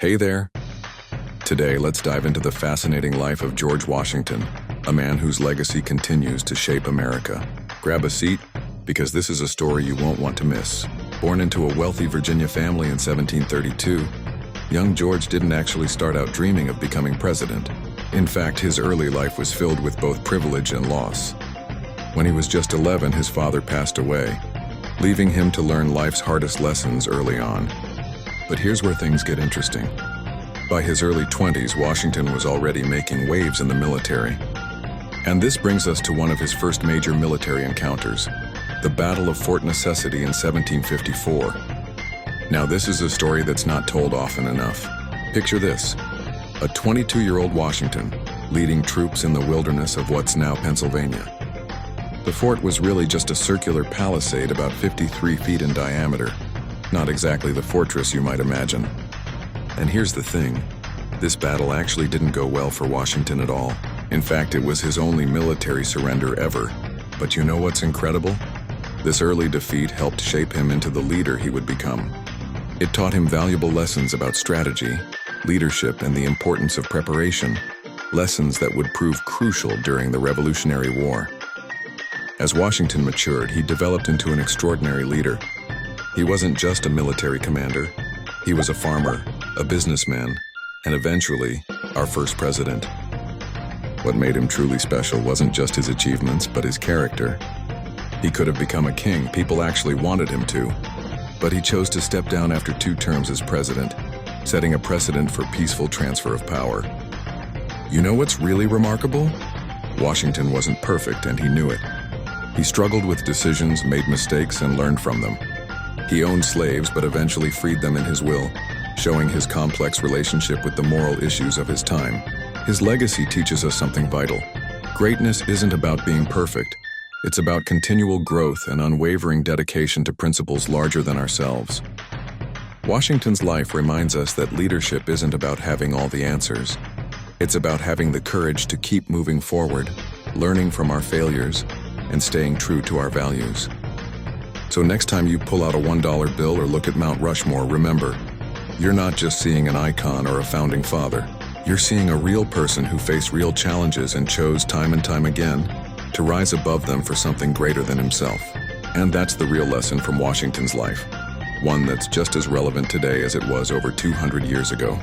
Hey there! Today, let's dive into the fascinating life of George Washington, a man whose legacy continues to shape America. Grab a seat, because this is a story you won't want to miss. Born into a wealthy Virginia family in 1732, young George didn't actually start out dreaming of becoming president. In fact, his early life was filled with both privilege and loss. When he was just 11, his father passed away, leaving him to learn life's hardest lessons early on. But here's where things get interesting. By his early 20s, Washington was already making waves in the military. And this brings us to one of his first major military encounters, the Battle of Fort Necessity in 1754. Now, this is a story that's not told often enough. Picture this: a 22-year-old Washington leading troops in the wilderness of what's now Pennsylvania. The fort was really just a circular palisade about 53 feet in diameter, not exactly the fortress you might imagine. And here's the thing, this battle actually didn't go well for Washington at all. In fact, it was his only military surrender ever. But you know what's incredible? This early defeat helped shape him into the leader he would become. It taught him valuable lessons about strategy, leadership, and the importance of preparation, lessons that would prove crucial during the Revolutionary War. As Washington matured, he developed into an extraordinary leader. He wasn't just a military commander. He was a farmer, a businessman, and eventually, our first president. What made him truly special wasn't just his achievements, but his character. He could have become a king. People actually wanted him to. But he chose to step down after 2 terms as president, setting a precedent for peaceful transfer of power. You know what's really remarkable? Washington wasn't perfect, and he knew it. He struggled with decisions, made mistakes, and learned from them. He owned slaves, but eventually freed them in his will, showing his complex relationship with the moral issues of his time. His legacy teaches us something vital. Greatness isn't about being perfect. It's about continual growth and unwavering dedication to principles larger than ourselves. Washington's life reminds us that leadership isn't about having all the answers. It's about having the courage to keep moving forward, learning from our failures, and staying true to our values. So next time you pull out a $1 bill or look at Mount Rushmore, remember, you're not just seeing an icon or a founding father. You're seeing a real person who faced real challenges and chose time and time again to rise above them for something greater than himself. And that's the real lesson from Washington's life, one that's just as relevant today as it was over 200 years ago.